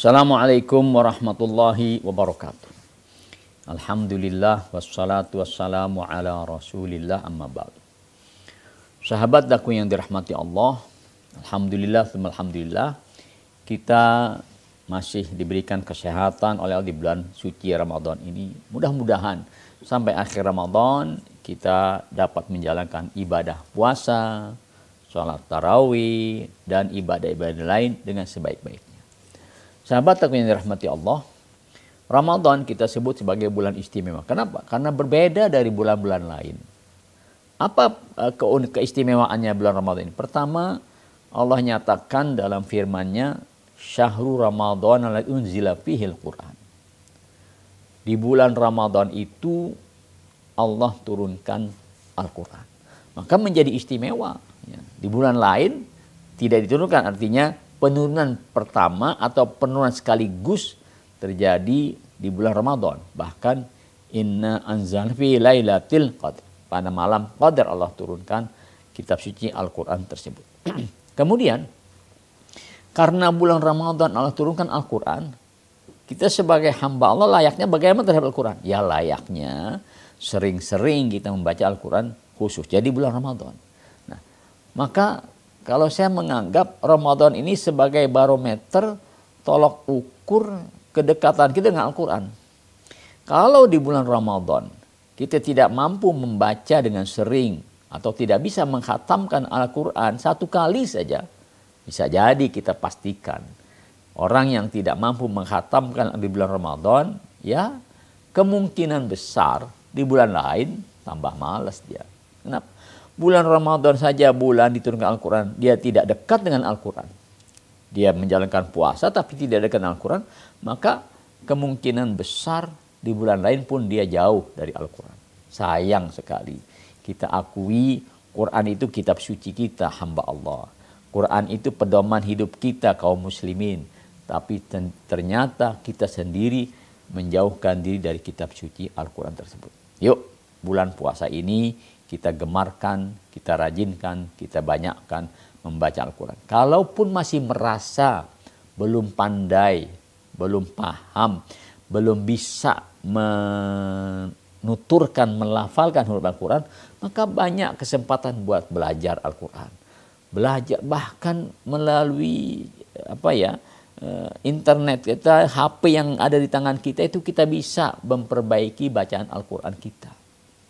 Assalamualaikum warahmatullahi wabarakatuh. Alhamdulillah wassalatu wassalamu ala rasulillah amma ba'du. Sahabat daku yang dirahmati Allah, alhamdulillah, alhamdulillah, kita masih diberikan kesehatan oleh Allah di bulan suci Ramadan ini. Mudah-mudahan sampai akhir Ramadan kita dapat menjalankan ibadah puasa, sholat tarawih, dan ibadah-ibadah lain dengan sebaik-baiknya. Sahabat aku yang dirahmati Allah, Ramadan kita sebut sebagai bulan istimewa. Kenapa? Karena berbeda dari bulan-bulan lain. Apa keistimewaannya bulan Ramadan ini? Pertama, Allah nyatakan dalam firman-Nya, Syahrul Ramadan alladzi unzila fihil Qur'an. Di bulan Ramadan itu Allah turunkan Al-Quran. Maka menjadi istimewa. Di bulan lain tidak diturunkan, artinya penurunan pertama atau penurunan sekaligus terjadi di bulan Ramadan. Bahkan inna anzalna fi lailatul qadar. Pada malam qadar Allah turunkan kitab suci Al-Quran tersebut. Kemudian karena bulan Ramadan Allah turunkan Al-Quran, kita sebagai hamba Allah layaknya bagaimana terhadap Al-Quran? Ya layaknya sering-sering kita membaca Al-Quran khusus jadi bulan Ramadan. Nah, maka kalau saya menganggap Ramadan ini sebagai barometer tolok ukur kedekatan kita dengan Al-Quran. Kalau di bulan Ramadan kita tidak mampu membaca dengan sering atau tidak bisa mengkhatamkan Al-Quran satu kali saja, bisa jadi kita pastikan orang yang tidak mampu mengkhatamkan di bulan Ramadan, ya kemungkinan besar di bulan lain tambah malas dia. Kenapa? Bulan Ramadan saja bulan diturunkan Al-Quran, dia tidak dekat dengan Al-Quran. Dia menjalankan puasa tapi tidak dekat dengan Al-Quran, maka kemungkinan besar di bulan lain pun dia jauh dari Al-Quran. Sayang sekali. Kita akui Quran itu kitab suci kita, hamba Allah. Quran itu pedoman hidup kita kaum muslimin. Tapi ternyata kita sendiri menjauhkan diri dari kitab suci Al-Quran tersebut. Yuk, bulan puasa ini kita gemarkan, kita rajinkan, kita banyakkan membaca Al-Quran. Kalaupun masih merasa belum pandai, belum paham, belum bisa menuturkan, melafalkan huruf Al-Quran, maka banyak kesempatan buat belajar Al-Quran. Belajar bahkan melalui internet kita, HP yang ada di tangan kita itu kita bisa memperbaiki bacaan Al-Quran kita.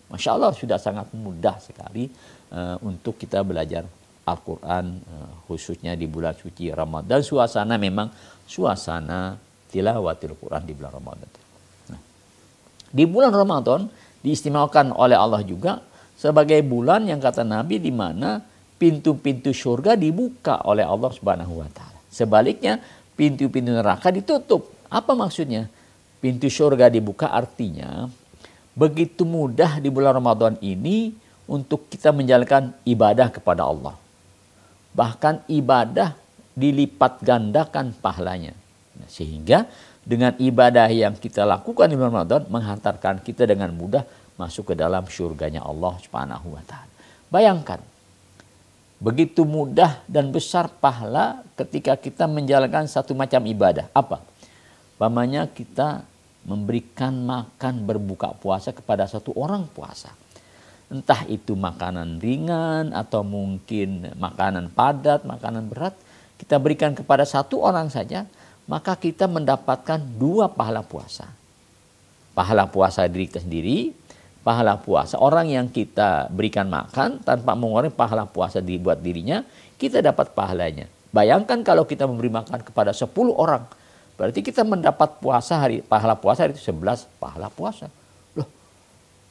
Masya Allah sudah sangat mudah sekali untuk kita belajar Al-Quran khususnya di bulan suci Ramadan. Suasana memang suasana tilawatil Quran di bulan Ramadan. Nah, di bulan Ramadan diistimewakan oleh Allah juga sebagai bulan yang kata Nabi di mana pintu-pintu surga dibuka oleh Allah Subhanahu wa taala. Sebaliknya pintu-pintu neraka ditutup. Apa maksudnya? Pintu surga dibuka artinya begitu mudah di bulan Ramadan ini untuk kita menjalankan ibadah kepada Allah. Bahkan ibadah dilipat gandakan pahalanya. Sehingga dengan ibadah yang kita lakukan di bulan Ramadan menghantarkan kita dengan mudah masuk ke dalam surganya Allah Subhanahu wa taala. Bayangkan, begitu mudah dan besar pahala ketika kita menjalankan satu macam ibadah. Apa? Umpamanya kita memberikan makan berbuka puasa kepada satu orang puasa. Entah itu makanan ringan atau mungkin makanan padat, makanan berat. Kita berikan kepada satu orang saja, maka kita mendapatkan dua pahala puasa. Pahala puasa diri kita sendiri, pahala puasa orang yang kita berikan makan tanpa mengeluarkan pahala puasa dibuat dirinya, kita dapat pahalanya. Bayangkan kalau kita memberi makan kepada 10 orang, berarti kita mendapat pahala puasa hari itu 11 pahala puasa. Loh,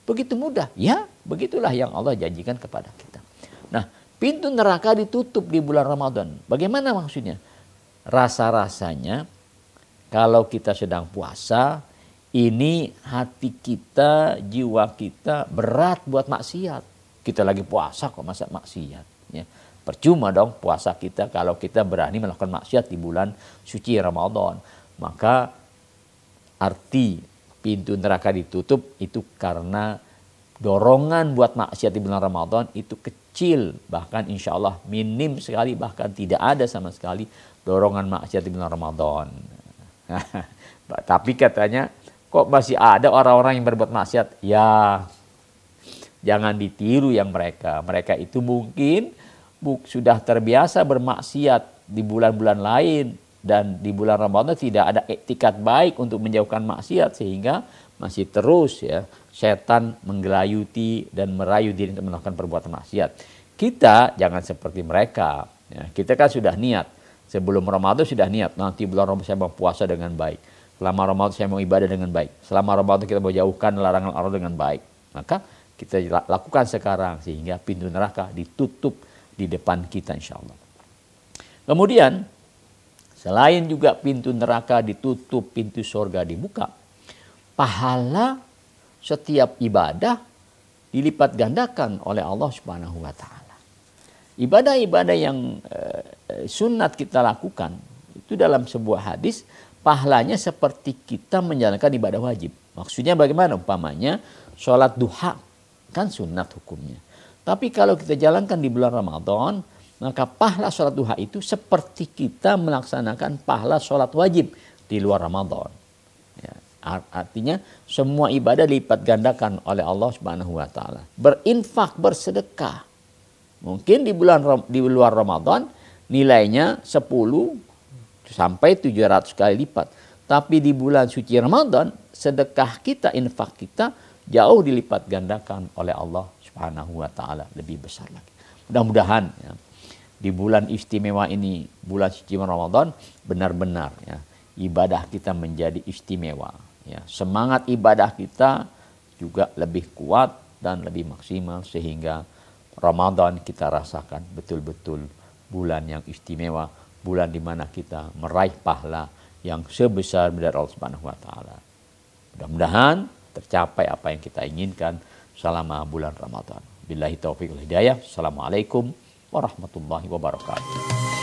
begitu mudah? Ya, begitulah yang Allah janjikan kepada kita. Nah, pintu neraka ditutup di bulan Ramadan. Bagaimana maksudnya? Rasa-rasanya kalau kita sedang puasa, ini hati kita, jiwa kita berat buat maksiat. Kita lagi puasa kok masa maksiat. Ya. Percuma dong puasa kita kalau kita berani melakukan maksiat di bulan suci Ramadan. Maka arti pintu neraka ditutup itu karena dorongan buat maksiat di bulan Ramadan itu kecil. Bahkan insya Allah minim sekali, bahkan tidak ada sama sekali dorongan maksiat di bulan Ramadan. Tapi katanya, kok masih ada orang-orang yang berbuat maksiat? Ya, jangan ditiru yang mereka. Mereka itu mungkin sudah terbiasa bermaksiat di bulan-bulan lain. Dan di bulan Ramadan tidak ada etikat baik untuk menjauhkan maksiat. Sehingga masih terus ya setan menggelayuti dan merayu diri untuk melakukan perbuatan maksiat. Kita jangan seperti mereka. Ya, kita kan sudah niat. Sebelum Ramadan sudah niat. Nanti bulan Ramadan saya mau puasa dengan baik. Selama Ramadan saya mau ibadah dengan baik. Selama Ramadan kita mau jauhkan larangan Allah dengan baik. Maka kita lakukan sekarang sehingga pintu neraka ditutup di depan kita insya Allah. Kemudian selain juga pintu neraka ditutup, pintu surga dibuka, pahala setiap ibadah dilipat gandakan oleh Allah Subhanahu wa taala. Ibadah-ibadah yang sunat kita lakukan itu dalam sebuah hadis pahalanya seperti kita menjalankan ibadah wajib. Maksudnya bagaimana? Umpamanya sholat duha kan sunat hukumnya. Tapi kalau kita jalankan di bulan Ramadan, maka pahala sholat duha itu seperti kita melaksanakan pahala sholat wajib di luar Ramadan. Ya, artinya semua ibadah dilipat gandakan oleh Allah Subhanahu wa taala. Berinfak, bersedekah. Mungkin di luar Ramadan nilainya 10 sampai 700 kali lipat. Tapi di bulan suci Ramadan sedekah kita, infak kita jauh dilipat gandakan oleh Allah Subhanahu wa taala, lebih besar lagi. Mudah-mudahan ya, di bulan istimewa ini, bulan suci Ramadan, benar-benar ya, ibadah kita menjadi istimewa. Ya. Semangat ibadah kita juga lebih kuat dan lebih maksimal sehingga Ramadan kita rasakan betul-betul bulan yang istimewa, bulan di mana kita meraih pahala yang sebesar dari Allah Subhanahu wa taala. Mudah-mudahan tercapai apa yang kita inginkan selama bulan Ramadan. Billahi taufiq wal hidayah. Assalamualaikum warahmatullahi wabarakatuh.